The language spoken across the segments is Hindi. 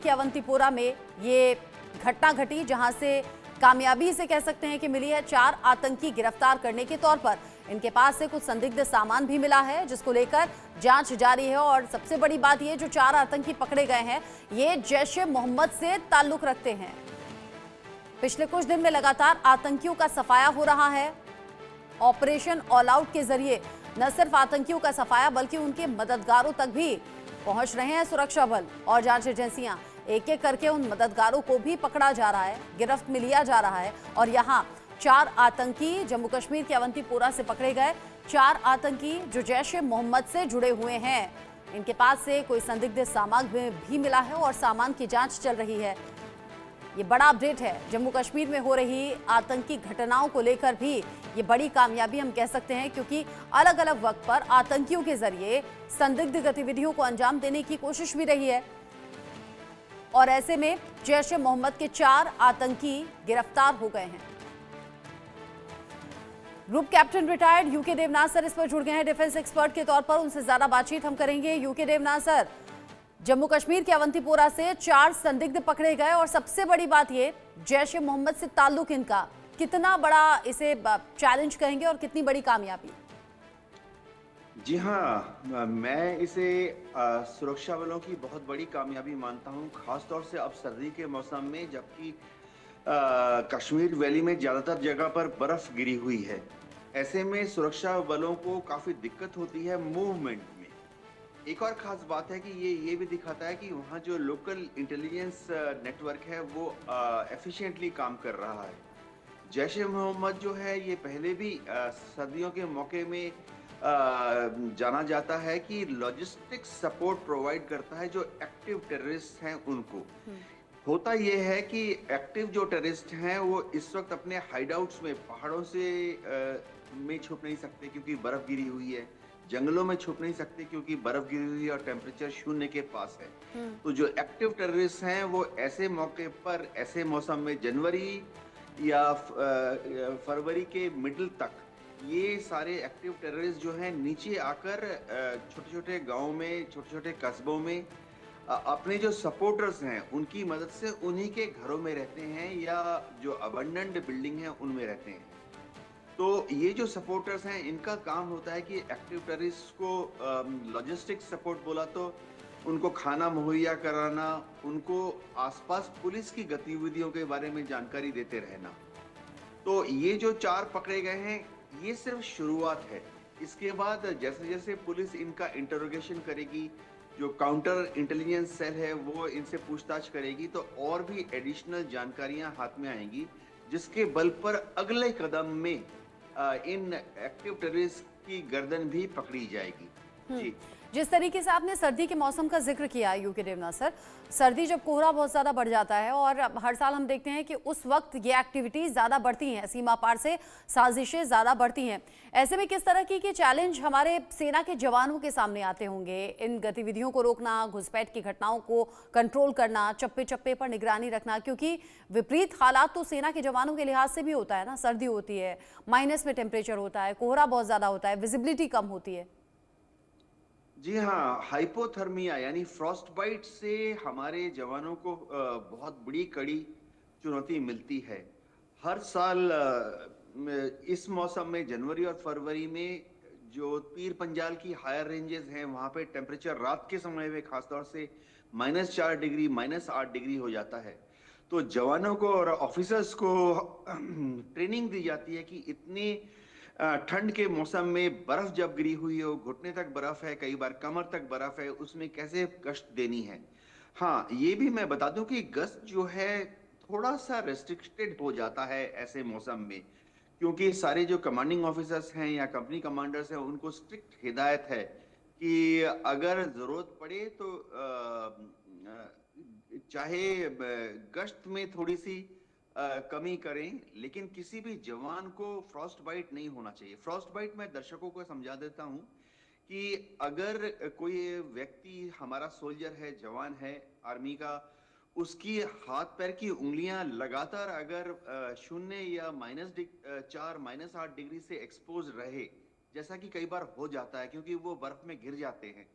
कि अवंतीपोरा में ये घटना घटी, जहां से कामयाबी से कह सकते हैं कि मिली है। 4 आतंकी गिरफ्तार करने के तौर पर इनके पास से कुछ संदिग्ध सामान भी मिला है, जिसको लेकर जांच जारी है। और सबसे बड़ी बात ये, जो 4 आतंकी पकड़े गए हैं ये जैश ए मोहम्मद से ताल्लुक रखते हैं। पिछले कुछ दिन में लगातार आतंकियों का सफाया हो रहा है। ऑपरेशन ऑल आउट के जरिए न सिर्फ आतंकियों का सफाया बल्कि उनके मददगारों तक भी पहुंच रहे हैं सुरक्षा बल और जांच एजेंसियां। एक एक करके उन मददगारों को भी पकड़ा जा रहा है, गिरफ्त में लिया जा रहा है। और यहाँ 4 आतंकी जम्मू कश्मीर के अवंतीपोरा से पकड़े गए, 4 आतंकी जो जैश ए मोहम्मद से जुड़े हुए हैं। इनके पास से कोई संदिग्ध सामान भी मिला है और सामान की जांच चल रही है। ये बड़ा अपडेट है। जम्मू कश्मीर में हो रही आतंकी घटनाओं को लेकर भी ये बड़ी कामयाबी हम कह सकते हैं, क्योंकि अलग अलग वक्त पर आतंकियों के जरिए संदिग्ध गतिविधियों को अंजाम देने की कोशिश भी रही है। और ऐसे में जैश ए मोहम्मद के 4 आतंकी गिरफ्तार हो गए हैं। Group captain retired U K Devnath sir इस पर जुड़ गए हैं डिफेंस एक्सपर्ट के तौर पर। उनसे ज्यादा बातचीत हम करेंगे। यूके देवनाथ सर, जम्मू कश्मीर के अवंतीपोरा से 4 संदिग्ध पकड़े गए और सबसे बड़ी बात ये, जैश ए मोहम्मद से ताल्लुक इनका, कितना बड़ा इसे चैलेंज कहेंगे और कितनी बड़ी कामयाबी? जी हाँ, मैं इसे सुरक्षा बलों की बहुत बड़ी कामयाबी मानता हूँ, खासतौर से अब सर्दी के मौसम में, जबकि कश्मीर वैली में ज़्यादातर जगह पर बर्फ़ गिरी हुई है। ऐसे में सुरक्षा बलों को काफ़ी दिक्कत होती है मूवमेंट में। एक और ख़ास बात है कि ये भी दिखाता है कि वहाँ जो लोकल इंटेलिजेंस नेटवर्क है वो एफिशिएंटली काम कर रहा है। जैश ए मोहम्मद जो है ये पहले भी सर्दियों के मौके में जाना जाता है कि लॉजिस्टिक्स सपोर्ट प्रोवाइड करता है जो एक्टिव टेररिस्ट हैं उनको। होता यह है कि एक्टिव जो टेररिस्ट हैं वो इस वक्त अपने हाइडआउट्स में पहाड़ों से में छुप नहीं सकते क्योंकि बर्फ गिरी हुई है, जंगलों में छुप नहीं सकते क्योंकि बर्फ गिरी हुई है और टेम्परेचर 0 के पास है। तो जो एक्टिव टेररिस्ट हैं वो ऐसे मौके पर, ऐसे मौसम में, जनवरी या फरवरी के मिडिल तक ये सारे एक्टिव टेररिस्ट जो हैं नीचे आकर छोटे छोटे गाँव में, छोटे छोटे कस्बों में अपने जो सपोर्टर्स हैं उनकी मदद से उन्हीं के घरों में रहते हैं या जो अबंडेंट बिल्डिंग है उनमें रहते हैं। तो ये जो सपोर्टर्स हैं इनका काम होता है कि एक्टिव टेररिस्ट को लॉजिस्टिक सपोर्ट बोला तो उनको खाना मुहैया कराना, उनको आसपास पुलिस की गतिविधियों के बारे में जानकारी देते रहना। तो ये जो 4 पकड़े गए हैं ये सिर्फ शुरुआत है। इसके बाद जैसे जैसे पुलिस इनका इंटरोगेशन करेगी, जो काउंटर इंटेलिजेंस सेल है वो इनसे पूछताछ करेगी, तो और भी एडिशनल जानकारियां हाथ में आएंगी, जिसके बल पर अगले कदम में इन एक्टिव टेररिस्ट की गर्दन भी पकड़ी जाएगी। जी, जिस तरीके से आपने सर्दी के मौसम का जिक्र किया यूके देवनाथ सर, सर्दी जब कोहरा बहुत ज़्यादा बढ़ जाता है और हर साल हम देखते हैं कि उस वक्त ये एक्टिविटीज़ ज़्यादा बढ़ती हैं, सीमा पार से साजिशें ज़्यादा बढ़ती हैं। ऐसे में किस तरह की चैलेंज हमारे सेना के जवानों के सामने आते होंगे? इन गतिविधियों को रोकना, घुसपैठ की घटनाओं को कंट्रोल करना, चप्पे चप्पे पर निगरानी रखना, क्योंकि विपरीत हालात तो सेना के जवानों के लिहाज से भी होता है ना। सर्दी होती है, माइनस में टेम्परेचर होता है, कोहरा बहुत ज़्यादा होता है, विजिबिलिटी कम होती है। जी हाँ, हाइपोथर्मिया यानी फ्रॉस्ट बाइट से हमारे जवानों को बहुत बड़ी कड़ी चुनौती मिलती है। हर साल इस मौसम में जनवरी और फरवरी में जो पीर पंजाल की हायर रेंजेस हैं वहाँ पे टेम्परेचर रात के समय में खासतौर से -4 डिग्री, -8 डिग्री हो जाता है। तो जवानों को और ऑफिसर्स को ट्रेनिंग दी जाती है कि इतनी ठंड के मौसम में बर्फ जब गिरी हुई हो, घुटने तक बर्फ है, कई बार कमर तक बर्फ है, उसमें कैसे गश्त देनी है। हाँ, ये भी मैं बता दूं कि गश्त जो है थोड़ा सा रेस्ट्रिक्टेड हो जाता है ऐसे मौसम में, क्योंकि सारे जो कमांडिंग ऑफिसर्स हैं या कंपनी कमांडर्स हैं उनको स्ट्रिक्ट हिदायत है कि अगर जरूरत पड़े तो चाहे गश्त में थोड़ी सी कमी करें, लेकिन किसी भी जवान को फ्रॉस्ट बाइट नहीं होना चाहिए। फ्रॉस्ट बाइट मैं दर्शकों को समझा देता हूं कि अगर कोई व्यक्ति हमारा सोल्जर है, जवान है आर्मी का, उसकी हाथ पैर की उंगलियां लगातार अगर 0 या -4, -8 डिग्री से एक्सपोज रहे, जैसा कि कई बार हो जाता है क्योंकि वो बर्फ में गिर जाते हैं,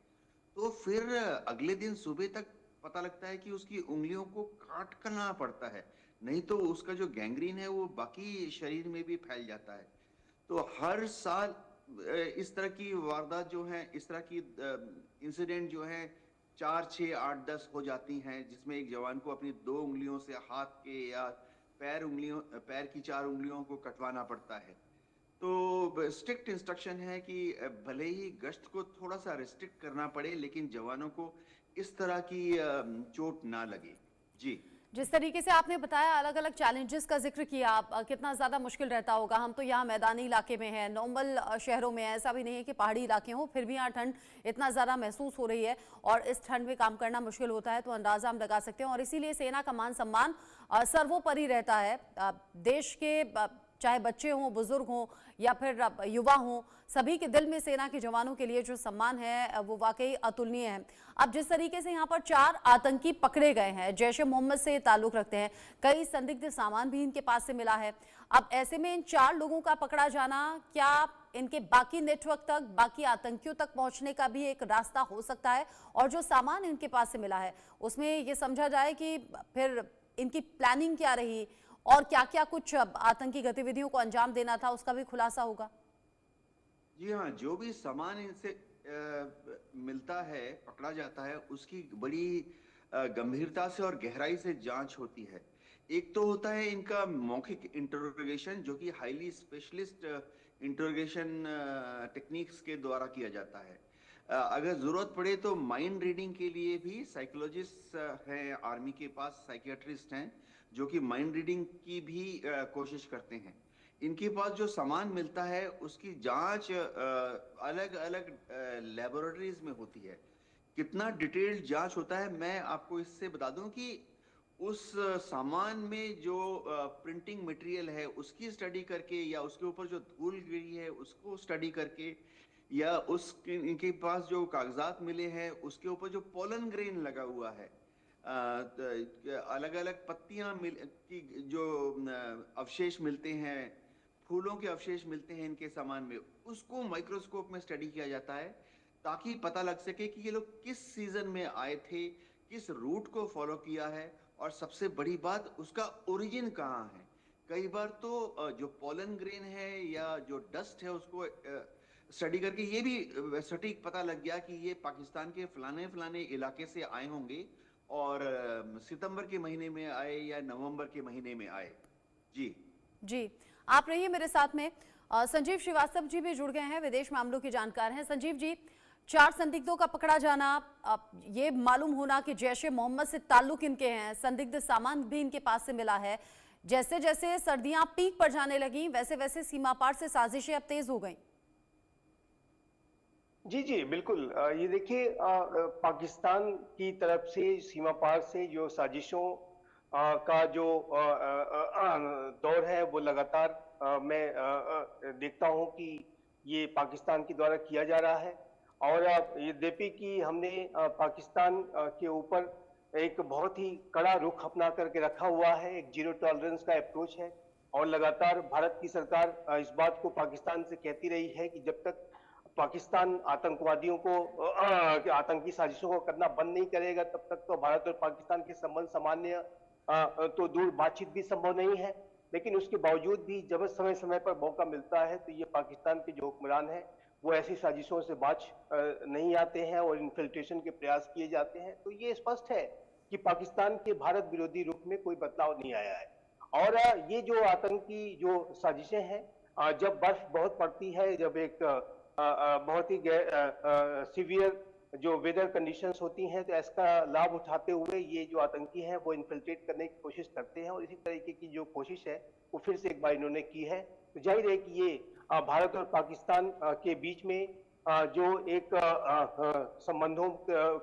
तो फिर अगले दिन सुबह तक पता लगता है कि उसकी उंगलियों को काट करना पड़ता है, नहीं तो उसका जो गैंग्रीन है वो बाकी शरीर में भी फैल जाता है। तो हर साल इस तरह की वारदात जो हैं, इस तरह की इंसिडेंट जो हैं 4, 6, 8, 10 हो जाती हैं, जिसमें एक जवान को अपनी 2 उँगलियों से हाथ के या पैर की 4 उँगलियों को कटवाना पड़ता है। तो स्ट्रिक्ट इंस्ट्रक्शन है कि भले ही गश्त को थोड़ा-सा रिस्ट्रिक्ट करना पड़े, लेकिन जवानों को इस तरह की चोट ना लगे। जी। जिस तरीके से आपने बताया, अलग-अलग चैलेंजेस का ज़िक्र किया आप, कितना ज़्यादा मुश्किल रहता होगा। हम तो यहाँ मैदानी इलाके में हैं, नॉर्मल शहरों में ऐसा भी नहीं है कि पहाड़ी इलाके हों, फिर भी यहाँ ठंड इतना ज़्यादा महसूस हो रही है और इस ठंड में काम करना मुश्किल होता है, तो अंदाज़ा हम लगा सकते हैं। और इसीलिए सेना का मान-सम्मान सर्वोपरि रहता है। देश के चाहे बच्चे हों, बुजुर्ग हों या फिर युवा हों, सभी के दिल में सेना के जवानों के लिए जो सम्मान है वो वाकई अतुलनीय है। अब जिस तरीके से यहाँ पर 4 आतंकी पकड़े गए हैं, जैश ए मोहम्मद से ताल्लुक रखते हैं, कई संदिग्ध सामान भी इनके पास से मिला है। अब ऐसे में इन 4 लोगों का पकड़ा जाना, क्या इनके बाकी नेटवर्क तक, बाकी आतंकियों तक पहुंचने का भी एक रास्ता हो सकता है? और जो सामान इनके पास से मिला है उसमें ये समझा जाए कि फिर इनकी प्लानिंग क्या रही और क्या-क्या कुछ आतंकी गतिविधियों को अंजाम देना था, उसका भी खुलासा होगा? जी हाँ, जो भी सामान इनसे मिलता है, पकड़ा जाता है, उसकी बड़ी गंभीरता से और गहराई से जांच होती है। एक तो होता है इनका मौखिक इंटरोगेशन, जो कि हाईली स्पेशलिस्ट इंटरोगेशन टेक्निक्स के द्वारा किया जाता है। अगर ज़रूरत पड़े तो माइंड रीडिंग के लिए भी साइकोलॉजिस्ट हैं, आर्मी के पास साइकियाट्रिस्ट हैं, जो कि माइंड रीडिंग की भी कोशिश करते हैं। इनके पास जो सामान मिलता है उसकी जांच अलग-अलग लैबोरेटरीज में होती है। कितना डिटेल्ड जांच होता है, मैं आपको इससे बता दूं कि उस सामान में जो प्रिंटिंग मटेरियल है उसकी स्टडी करके, या उसके ऊपर जो धूल गिरी है उसको स्टडी करके, या इनके पास जो कागजात मिले हैं उसके ऊपर जो पोलन ग्रेन लगा हुआ है, अलग-अलग पत्तियां की जो अवशेष मिलते हैं, फूलों के अवशेष मिलते हैं इनके सामान में, उसको माइक्रोस्कोप में स्टडी किया जाता है, ताकि पता लग सके कि ये लोग किस सीजन में आए थे, किस रूट को फॉलो किया है, और सबसे बड़ी बात उसका ओरिजिन कहाँ है। कई बार तो जो पोलन ग्रेन है या जो डस्ट है उसको स्टडी करके ये भी सटीक पता लग गया कि ये पाकिस्तान के फलाने फलाने इलाके से आए होंगे, और सितंबर के महीने में आए या नवंबर के महीने में आए। जी जी, आप रहिए मेरे साथ में। संजीव श्रीवास्तव जी भी जुड़ गए हैं, विदेश मामलों के जानकार हैं। संजीव जी, 4 संदिग्धों का पकड़ा जाना, ये मालूम होना कि जैश ए मोहम्मद से ताल्लुक इनके हैं, संदिग्ध सामान भी इनके पास से मिला है, जैसे जैसे सर्दियां पीक पर जाने लगी वैसे वैसे सीमा पार से साजिशें अब तेज हो गई। जी जी बिल्कुल। ये देखिए, पाकिस्तान की तरफ से सीमा पार से जो साजिशों का जो दौर है वो लगातार मैं देखता हूं कि ये पाकिस्तान के द्वारा किया जा रहा है। और ये यद्यपि कि हमने पाकिस्तान के ऊपर एक बहुत ही कड़ा रुख अपना करके रखा हुआ है, एक जीरो टॉलरेंस का अप्रोच है, और लगातार भारत की सरकार इस बात को पाकिस्तान से कहती रही है कि जब तक पाकिस्तान आतंकवादियों को आतंकी साजिशों को करना बंद नहीं करेगा, तब तक तो भारत और पाकिस्तान के संबंध सामान्य तो दूर बातचीत भी संभव नहीं है। लेकिन उसके बावजूद भी जब समय समय पर मौका मिलता है तो ये पाकिस्तान के जो हुक्मरान हैं वो ऐसी साजिशों से बाज नहीं आते हैं और इन्फिल्ट्रेशन के प्रयास किए जाते हैं। तो ये स्पष्ट है कि पाकिस्तान के भारत विरोधी रुख में कोई बदलाव नहीं आया है। और ये जो आतंकी जो साजिशें हैं, जब बर्फ बहुत पड़ती है, जब एक बहुत ही सीवियर जो वेदर कंडीशंस होती हैं, तो इसका लाभ उठाते हुए ये जो आतंकी हैं वो इन्फिल्ट्रेट करने की कोशिश करते हैं, और इसी तरीके की जो कोशिश है वो फिर से एक बार इन्होंने की है। तो जाहिर है कि ये भारत और पाकिस्तान के बीच में जो एक संबंधों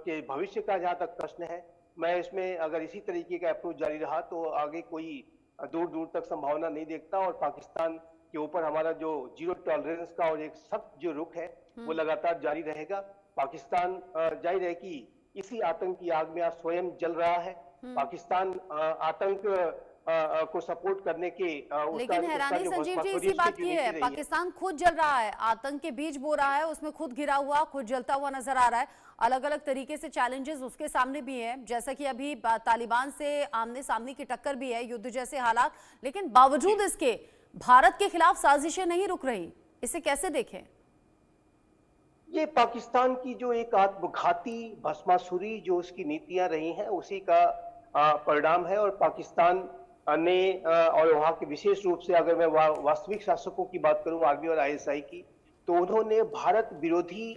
के भविष्य का जहाँ तक प्रश्न है, मैं इसमें अगर इसी तरीके का अप्रोच जारी रहा तो आगे कोई दूर दूर तक संभावना नहीं देखता, और पाकिस्तान के ऊपर हमारा जो जीरो टॉलरेंस का और एक सख्त जो रुख है वो लगातार जारी रहेगा। पाकिस्तान जाहिर है कि इसी आतंक की आग में आज स्वयं जल रहा है। पाकिस्तान आतंक को सपोर्ट करने के लेकिन हैरानी संजीव जी इसी बात की है, पाकिस्तान खुद जल रहा है, आतंक के बीज बो रहा है, उसमें खुद घिरा हुआ, खुद जलता हुआ नजर आ रहा है। अलग अलग तरीके से चैलेंजेस उसके सामने भी हैं, जैसा कि अभी तालिबान से आमने सामने की टक्कर भी है, युद्ध जैसे हालात, लेकिन बावजूद इसके भारत के खिलाफ साजिशें नहीं रुक रही। इसे कैसे देखें? ये पाकिस्तान की जो एक आत्मघाती भस्मासुरी जो उसकी नीतियां रही हैं उसी का परिणाम है। और पाकिस्तान ने और वहां के विशेष रूप से अगर मैं वास्तविक शासकों की बात करूं, आर्मी और आईएसआई की, तो उन्होंने भारत विरोधी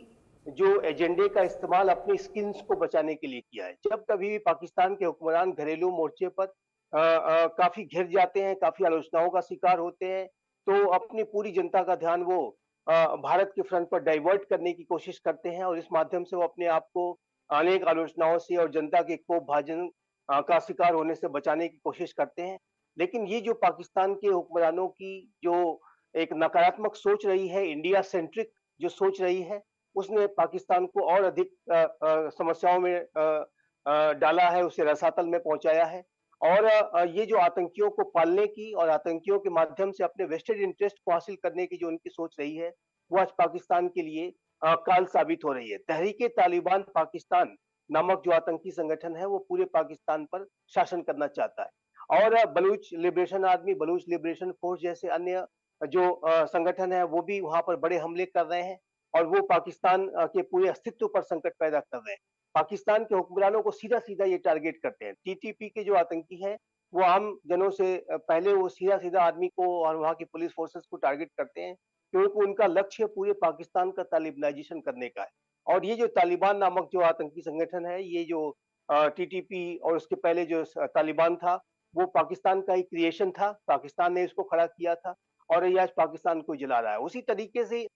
जो एजेंडे का इस्तेमाल अपनी स्किन्स को बचाने के लिए किया है। जब कभी भी पाकिस्तान के हुक्मरान घरेलू मोर्चे पर काफी घिर जाते हैं, काफी आलोचनाओं का शिकार होते हैं, तो अपनी पूरी जनता का ध्यान वो भारत के फ्रंट पर डाइवर्ट करने की कोशिश करते हैं और इस माध्यम से वो अपने आप को अनेक आलोचनाओं से और जनता के कोप भाजन का शिकार होने से बचाने की कोशिश करते हैं। लेकिन ये जो पाकिस्तान के हुक्मरानों की जो एक नकारात्मक सोच रही है, इंडिया सेंट्रिक जो सोच रही है, उसने पाकिस्तान को और अधिक समस्याओं में डाला है, उसे रसातल में पहुंचाया है। और ये जो आतंकियों को पालने की और आतंकियों के माध्यम से अपने वेस्टेड इंटरेस्ट को हासिल करने की जो उनकी सोच रही है, वो आज पाकिस्तान के लिए काल साबित हो रही है। तहरीके तालिबान पाकिस्तान नामक जो आतंकी संगठन है, वो पूरे पाकिस्तान पर शासन करना चाहता है। और Baloch liberation army, Baloch liberation force जैसे अन्य जो संगठन है, वो भी वहां पर बड़े हमले कर रहे हैं और वो पाकिस्तान के पूरे अस्तित्व पर संकट पैदा कर रहे हैं। पाकिस्तान के हुक्मरानों को सीधा-सीधा ये टारगेट करते हैं। टीटीपी के जो आतंकी हैं, वो आम जनों से पहले वो सीधा-सीधा आर्मी को और वहाँ की पुलिस फोर्सेस को टारगेट करते हैं, क्योंकि उनका लक्ष्य पूरे पाकिस्तान का तालिबानाइजेशन करने का है। और ये जो तालिबान नामक जो आतंकी संगठन है, ये जो टीटीपी और उसके पहले जो तालिबान था, वो पाकिस्तान का ही क्रिएशन था, पाकिस्तान ने इसको खड़ा किया था और ये आज पाकिस्तान को जला रहा है। उसी तरीके से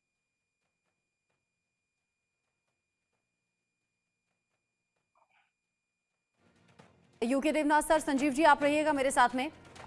यूके देवनाथ सर, संजीव जी आप रहिएगा मेरे साथ में।